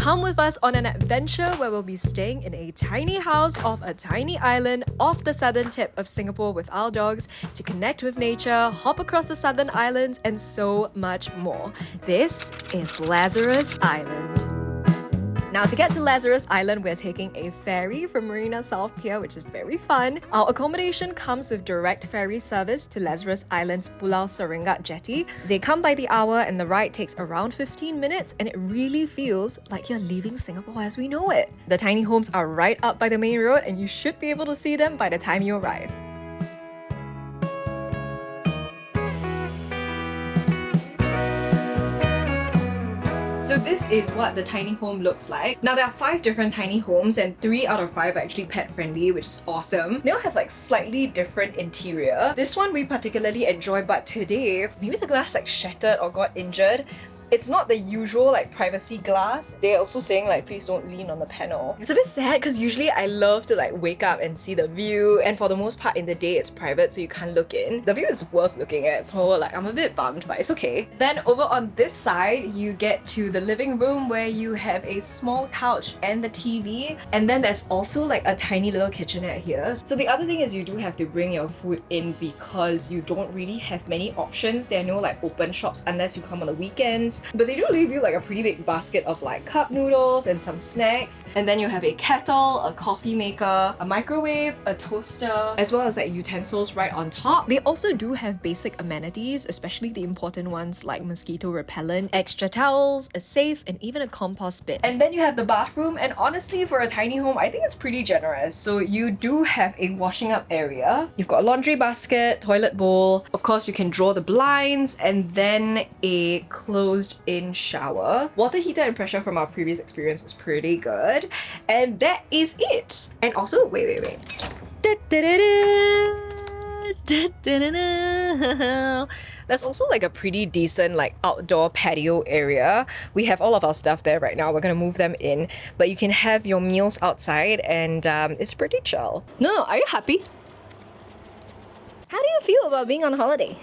Come with us on an adventure where we'll be staying in a tiny house off a tiny island off the southern tip of Singapore with our dogs to connect with nature, hop across the southern islands, and so much more. This is Lazarus Island. Now, to get to Lazarus Island, we're taking a ferry from Marina South Pier, which is very fun. Our accommodation comes with direct ferry service to Lazarus Island's Pulau Serengat jetty. They come by the hour and the ride takes around 15 minutes, and it really feels like you're leaving Singapore as we know it. The tiny homes are right up by the main road, and you should be able to see them by the time you arrive. So this is what the tiny home looks like. Now there are 5 different tiny homes and 3 out of 5 are actually pet friendly, which is awesome. They all have like slightly different interior. This one we particularly enjoy, but today, maybe the glass like shattered or got injured. It's not the usual like privacy glass. They're also saying like please don't lean on the panel. It's a bit sad because usually I love to like wake up and see the view, and for the most part in the day it's private so you can't look in. The view is worth looking at, so like I'm a bit bummed, but it's okay. Then over on this side you get to the living room where you have a small couch and the TV, and then there's also like a tiny little kitchenette here. So the other thing is you do have to bring your food in because you don't really have many options. There are no like open shops unless you come on the weekends. But they do leave you like a pretty big basket of like cup noodles and some snacks. And then you have a kettle, a coffee maker, a microwave, a toaster, as well as like utensils right on top. They also do have basic amenities, especially the important ones like mosquito repellent, extra towels, a safe, and even a compost bin. And then you have the bathroom, and honestly for a tiny home, I think it's pretty generous. So you do have a washing up area. You've got a laundry basket, toilet bowl. Of course, you can draw the blinds, and then a closed in shower. Water heater and pressure from our previous experience was pretty good. And that is it. And also, wait. There's also like a pretty decent like outdoor patio area. We have all of our stuff there right now. We're gonna move them in, but you can have your meals outside, and it's pretty chill. No, are you happy? How do you feel about being on holiday?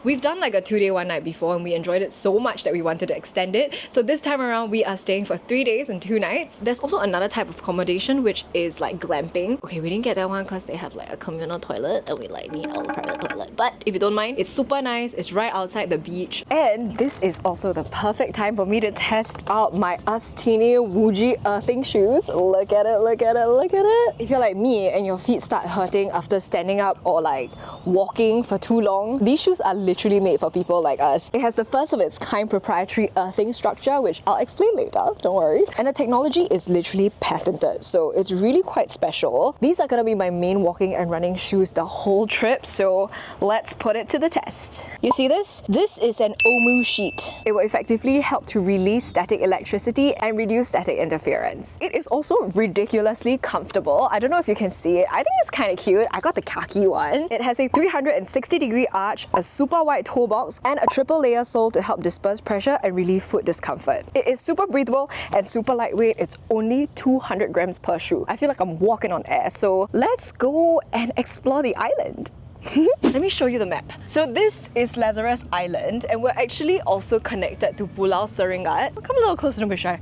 We've done like a 2-day 1-night before and we enjoyed it so much that we wanted to extend it. So this time around we are staying for 3 days and 2 nights. There's also another type of accommodation which is like glamping. Okay, we didn't get that one because they have like a communal toilet and we like need our private toilet. But if you don't mind, it's super nice. It's right outside the beach. And this is also the perfect time for me to test out my USTINI Wuji earthing shoes. Look at it, look at it, look at it. If you're like me and your feet start hurting after standing up or like walking for too long, these shoes are literally made for people like us. It has the first of its kind proprietary earthing structure, which I'll explain later, don't worry. And the technology is literally patented, so it's really quite special. These are gonna be my main walking and running shoes the whole trip, so let's put it to the test. You see this? This is an OMU sheet. It will effectively help to release static electricity and reduce static interference. It is also ridiculously comfortable. I don't know if you can see it. I think it's kind of cute. I got the khaki one. It has a 360-degree arch, a super wide toe box, and a triple layer sole to help disperse pressure and relieve foot discomfort. It is super breathable and super lightweight. It's only 200 grams per shoe. I feel like I'm walking on air, so let's go and explore the island. Let me show you the map. So this is Lazarus Island, and we're actually also connected to Pulau Serengat. Come a little closer to me, Shai.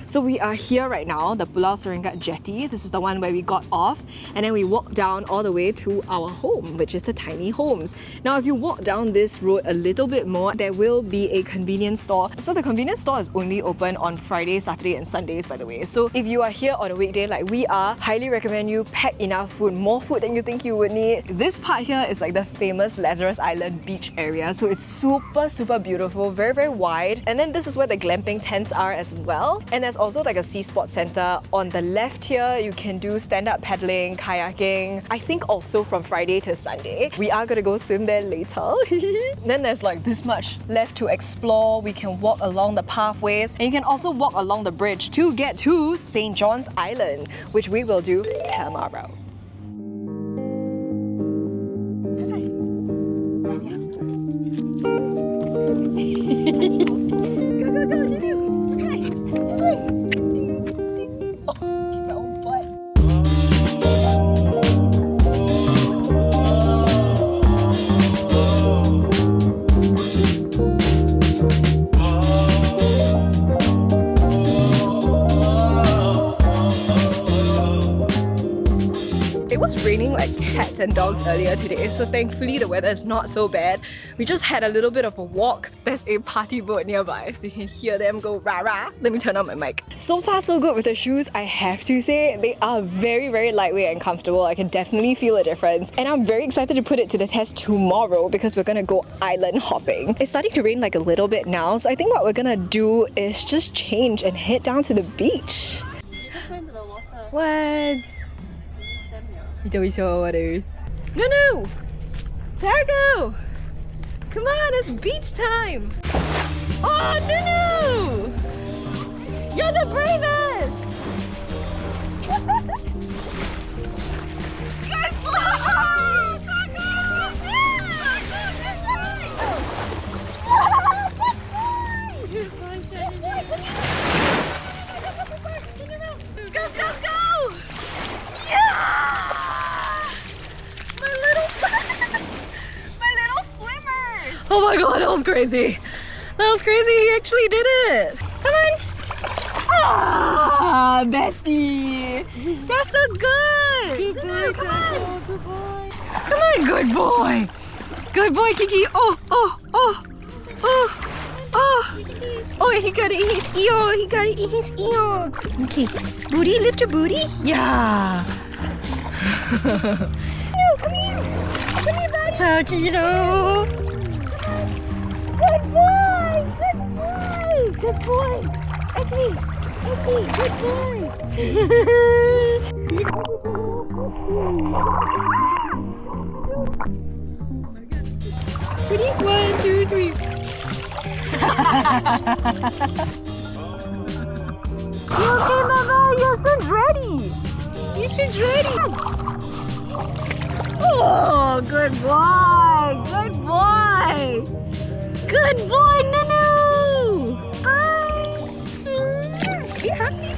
So we are here right now, the Pulau Serengat jetty. This is the one where we got off, and then we walked down all the way to our home, which is the tiny homes. Now, if you walk down this road a little bit more, there will be a convenience store. So the convenience store is only open on Friday, Saturday, and Sundays, by the way. So if you are here on a weekday like we are, highly recommend you pack enough food, more food than you think you would need. This part here is like the famous Lazarus Island beach area. So it's super beautiful, very wide. And then this is where the glamping tents are as well. And there's also like a sea sports center. On the left here, you can do stand-up paddling, kayaking. I think also from Friday to Sunday. We are gonna go swim there later. Then there's like this much left to explore. We can walk along the pathways, and you can also walk along the bridge to get to St. John's Island, which we will do tomorrow. Go, Juju! This way! raining like cats and dogs earlier today, so thankfully the weather is not so bad. We just had a little bit of a walk. There's a party boat nearby, so you can hear them go rah rah. Let me turn on my mic. So far so good with the shoes, I have to say. They are very lightweight and comfortable. I can definitely feel a difference. And I'm very excited to put it to the test tomorrow because we're gonna go island hopping. It's starting to rain like a little bit now, so I think what we're gonna do is just change and head down to the beach. What? Ito show waters. No! Targo! Come on, it's beach time! Oh, no! You're the bravest! Good boy! Go, go, go! Yeah! My little swimmers! Oh my god, that was crazy! That was crazy, he actually did it! Come on! Ah, bestie! That's so good! Good boy, Taco, good boy! Come on, good boy! Good boy, Kiki! Oh! Oh, he got it in his ear! He got it in his ear! Okay, booty, lift your booty! Yeah! No, come here! Come here, buddy! Takiro! Good boy! Good boy! Good boy! Okay, good boy! Ready? 1, 2, 3. You okay, Mama? Your son's ready. Your son's ready. Oh, good boy. Good boy. Good boy, Nunu. Hi. Are you happy?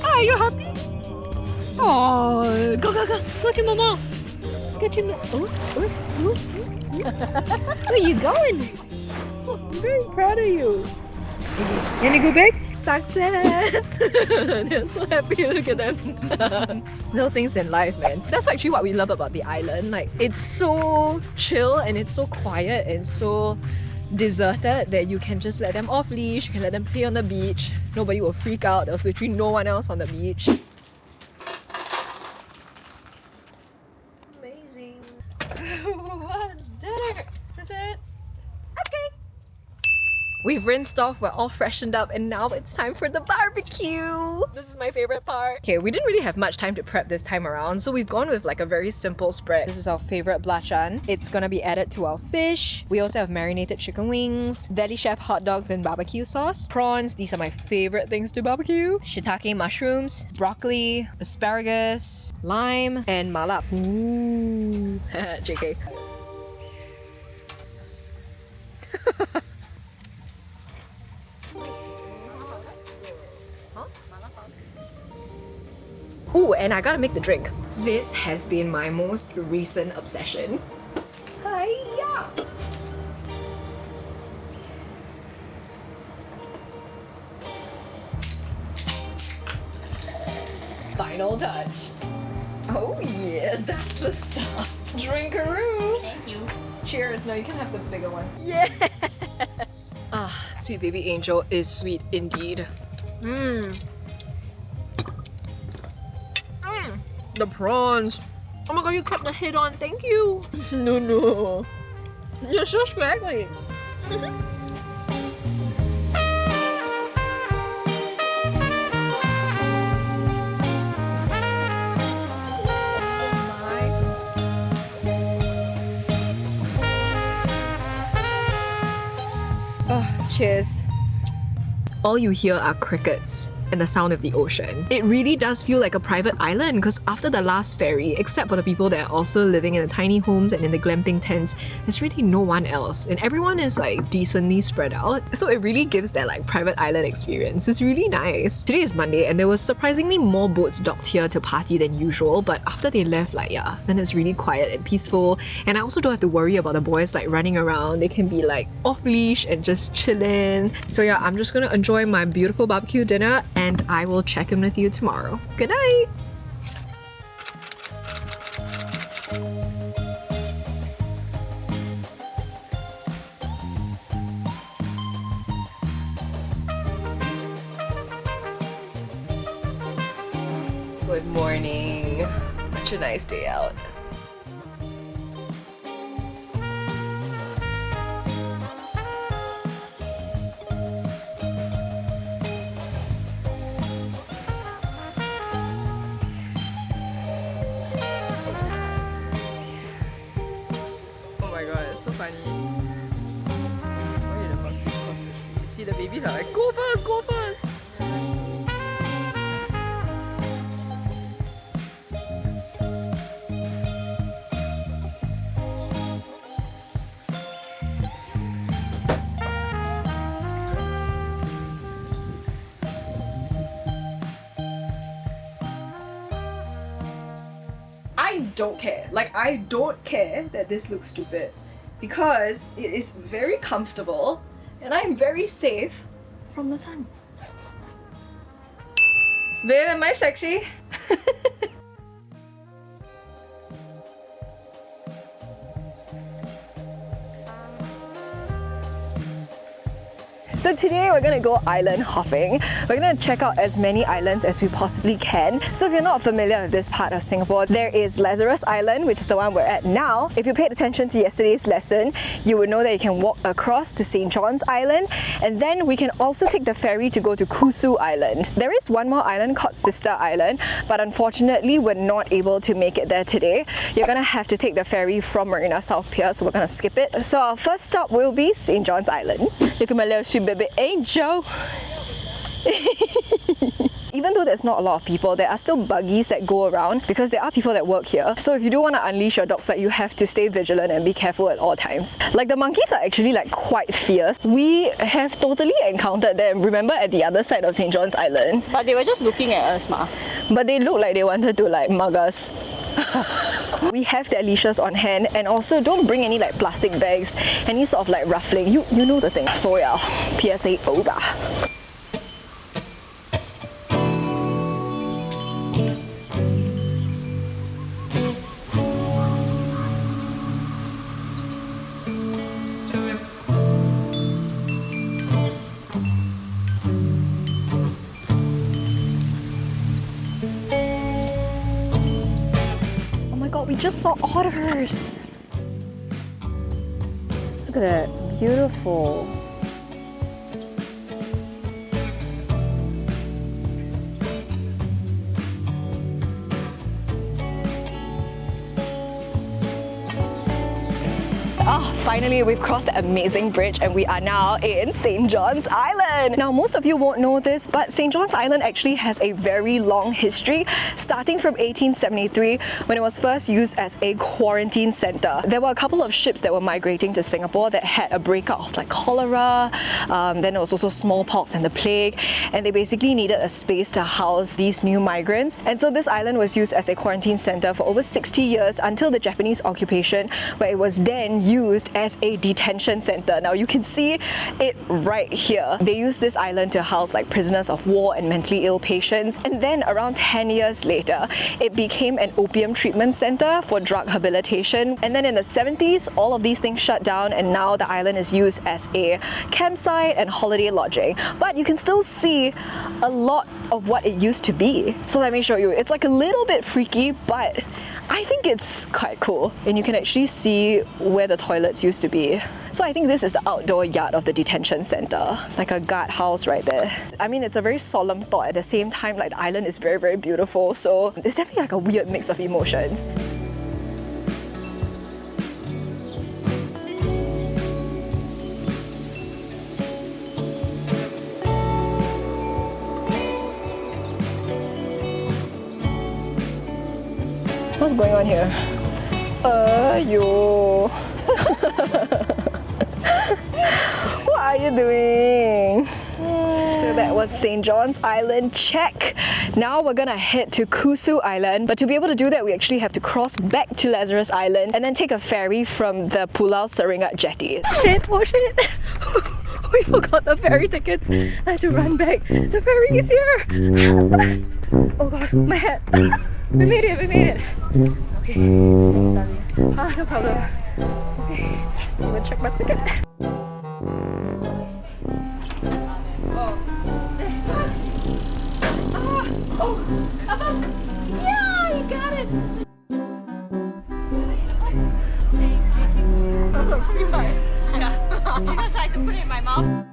Are you happy? Oh, go. Go to Mama. Go to Mama. Where are you going? I'm very proud of you. You wanna go back? Success! They're so happy, look at them. Little things in life, man. That's actually what we love about the island. Like, it's so chill and it's so quiet and so deserted that you can just let them off leash, you can let them play on the beach. Nobody will freak out. There's literally no one else on the beach. Amazing. What's dinner? Is it? Okay. We've rinsed off, we're all freshened up, and now it's time for the barbecue! This is my favorite part. Okay, we didn't really have much time to prep this time around, so we've gone with like a very simple spread. This is our favorite belacan. It's gonna be added to our fish. We also have marinated chicken wings, Valley Chef hot dogs and barbecue sauce, prawns, these are my favorite things to barbecue, shiitake mushrooms, broccoli, asparagus, lime, and mala. Ooh. JK. Ooh, and I gotta make the drink. This has been my most recent obsession. Hiya! Final touch. Oh yeah, that's the stuff. Drinkaroo! Thank you. Cheers. No, you can have the bigger one. Yes! Ah, sweet baby angel is sweet indeed. The prawns. Oh my god, you kept the head on. Thank you. No. You're so scraggly. Oh, cheers. All you hear are crickets and the sound of the ocean. It really does feel like a private island because after the last ferry, except for the people that are also living in the tiny homes and in the glamping tents, there's really no one else and everyone is like decently spread out. So it really gives that like private island experience. It's really nice. Today is Monday and there was surprisingly more boats docked here to party than usual, but after they left, like then it's really quiet and peaceful, and I also don't have to worry about the boys like running around. They can be like off leash and just chilling. So yeah, I'm just gonna enjoy my beautiful barbecue dinner and I will check in with you tomorrow. Good night! Good morning. Such a nice day out. Oh my god, it's so funny. Why did the monkeys cross the street? See, the babies are like, go first, go first! I don't care. Like, I don't care that this looks stupid because it is very comfortable and I'm very safe from the sun. Babe, am I sexy? So today we're gonna go island hopping. We're gonna check out as many islands as we possibly can. So if you're not familiar with this part of Singapore, there is Lazarus Island, which is the one we're at now. If you paid attention to yesterday's lesson, you would know that you can walk across to St. John's Island, and then we can also take the ferry to go to Kusu Island. There is one more island called Sister Island, but unfortunately we're not able to make it there today. You're gonna have to take the ferry from Marina South Pier, so we're gonna skip it. So our first stop will be St. John's Island. Look at my little sweet baby angel. Even though there's not a lot of people, there are still buggies that go around because there are people that work here. So if you do want to unleash your dogs, like, you have to stay vigilant and be careful at all times. Like, the monkeys are actually like quite fierce. We have totally encountered them, remember, at the other side of St. John's Island. But they were just looking at us, ma. But they look like they wanted to like mug us. We have their leashes on hand, and also don't bring any like plastic bags, any sort of like ruffling. You know the thing. So yeah, PSA over. We just saw otters. Look at that, beautiful. Oh, finally we've crossed the amazing bridge and we are now in St. John's Island. Now, most of you won't know this, but St. John's Island actually has a very long history, starting from 1873 when it was first used as a quarantine center. There were a couple of ships that were migrating to Singapore that had a breakout of like cholera, then there was also smallpox and the plague, and they basically needed a space to house these new migrants. And so this island was used as a quarantine center for over 60 years until the Japanese occupation, where it was then used as a detention center. Now you can see it right here. They used this island to house like prisoners of war and mentally ill patients, and then around 10 years later it became an opium treatment center for drug rehabilitation. And then in the 70s all of these things shut down, and now the island is used as a campsite and holiday lodging. But you can still see a lot of what it used to be. So let me show you. It's like a little bit freaky, but I think it's quite cool, and you can actually see where the toilets used to be. So I think this is the outdoor yard of the detention center, like a guard house right there. I mean, it's a very solemn thought. At the same time, like, the island is very, very beautiful, so it's definitely like a weird mix of emotions. What's going on here? Yo. What are you doing? So that was St. John's Island, check. Now we're gonna head to Kusu Island, but to be able to do that we actually have to cross back to Lazarus Island and then take a ferry from the Pulau Seringat jetty. Oh shit! We forgot the ferry tickets. I had to run back. The ferry is here! Oh god, my hat! We made it, we made it! Okay, thanks darling. Ah, no problem. Okay, I'm gonna check my ticket. Oh. Oh, abang! Yeah, you got it! Yeah. Because I had to put it in my mouth.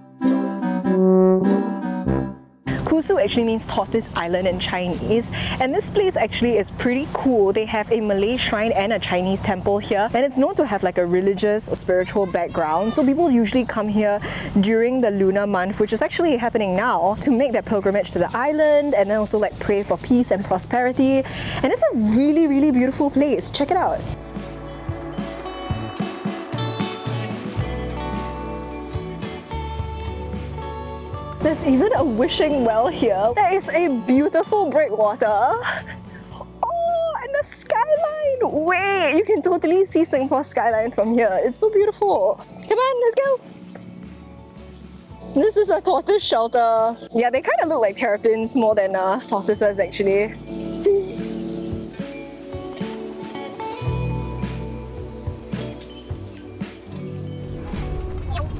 Kusu actually means Tortoise Island in Chinese, and this place actually is pretty cool. They have a Malay shrine and a Chinese temple here, and it's known to have like a religious or spiritual background. So people usually come here during the lunar month, which is actually happening now, to make their pilgrimage to the island and then also like pray for peace and prosperity. And it's a really, really beautiful place. Check it out. There's even a wishing well here. There is a beautiful breakwater. Oh, and the skyline! Wait, you can totally see Singapore's skyline from here. It's so beautiful. Come on, let's go. This is a tortoise shelter. Yeah, they kind of look like terrapins more than tortoises actually.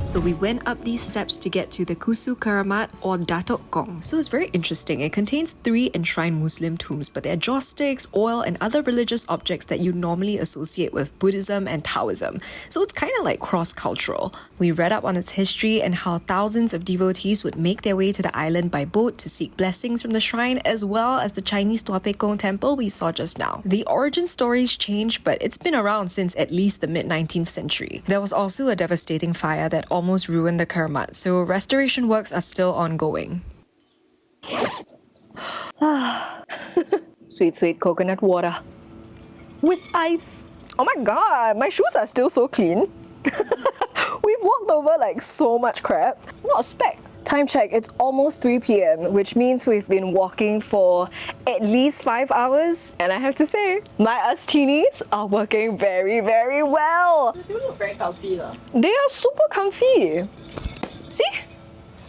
So we went up these steps to get to the Kusu Keramat or Datuk Gong. So it's very interesting. It contains 3 enshrined Muslim tombs, but they're joss sticks, oil, and other religious objects that you normally associate with Buddhism and Taoism. So it's kind of like cross-cultural. We read up on its history and how thousands of devotees would make their way to the island by boat to seek blessings from the shrine, as well as the Chinese Tua Pek Kong temple we saw just now. The origin stories change, but it's been around since at least the mid-19th century. There was also a devastating fire that almost ruined the Keramat, so restoration works are still ongoing. Sweet, sweet coconut water. With ice. Oh my god, my shoes are still so clean. We've walked over like so much crap. Not a speck. Time check, it's almost 3 p.m, which means we've been walking for at least 5 hours. And I have to say, my USTINIs are working very, very well. They look very comfy. They are super comfy. See?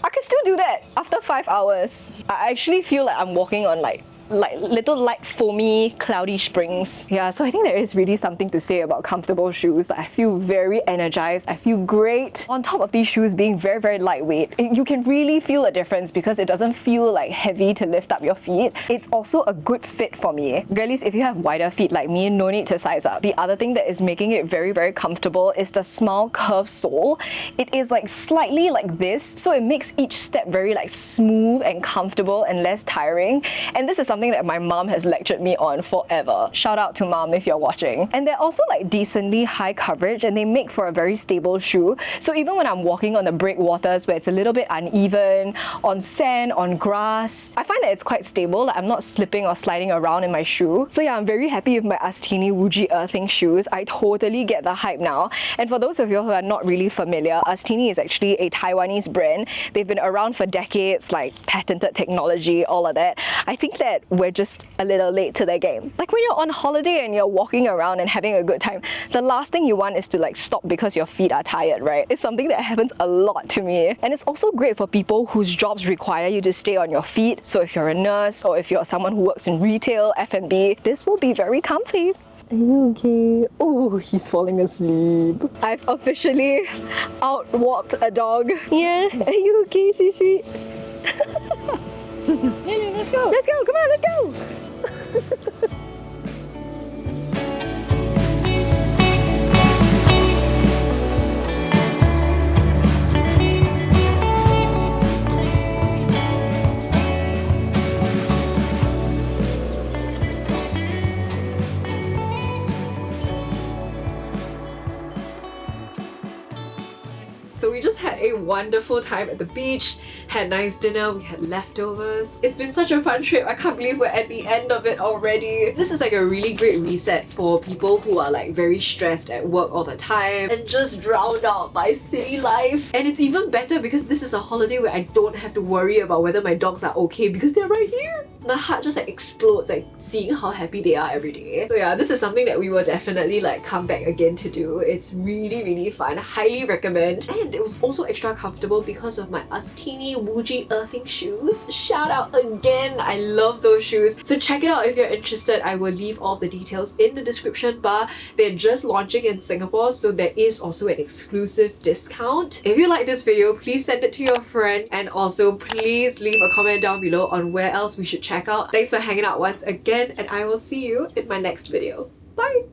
I can still do that after 5 hours. I actually feel like I'm walking on like little light foamy cloudy springs. Yeah, so I think there is really something to say about comfortable shoes. I feel very energized, I feel great. On top of these shoes being very, very lightweight, you can really feel a difference because it doesn't feel like heavy to lift up your feet. It's also a good fit for me. At least if you have wider feet like me, no need to size up. The other thing that is making it very, very comfortable is the small curved sole. It is like slightly like this, so it makes each step very like smooth and comfortable and less tiring. And this is something that my mom has lectured me on forever. Shout out to mom if you're watching. And they're also like decently high coverage and they make for a very stable shoe. So even when I'm walking on the breakwaters where it's a little bit uneven, on sand, on grass, I find that it's quite stable. Like I'm not slipping or sliding around in my shoe. So yeah, I'm very happy with my USTINI Wuji earthing shoes. I totally get the hype now. And for those of you who are not really familiar, USTINI is actually a Taiwanese brand. They've been around for decades, like patented technology, all of that. I think that we're just a little late to the game. Like when you're on holiday and you're walking around and having a good time, the last thing you want is to like stop because your feet are tired, right? It's something that happens a lot to me. And it's also great for people whose jobs require you to stay on your feet. So if you're a nurse or if you're someone who works in retail, F&B, this will be very comfy. Are you okay? Oh, he's falling asleep. I've officially outwalked a dog. Yeah, are you okay, sweet? Yeah, let's go. Let's go, come on, let's go! So we just had a wonderful time at the beach, had nice dinner, we had leftovers. It's been such a fun trip. I can't believe we're at the end of it already. This is like a really great reset for people who are like very stressed at work all the time and just drowned out by city life. And it's even better because this is a holiday where I don't have to worry about whether my dogs are okay because they're right here. My heart just like explodes like seeing how happy they are every day. So yeah, this is something that we will definitely like come back again to do. It's really, really fun. Highly recommend. And it was also extra comfortable because of my USTINI Wuji earthing shoes. Shout out again, I love those shoes. So check it out if you're interested. I will leave all the details in the description bar. They're just launching in Singapore, so there is also an exclusive discount. If you like this video, please send it to your friend, and also please leave a comment down below on where else we should check out. Thanks for hanging out once again, and I will see you in my next video. Bye!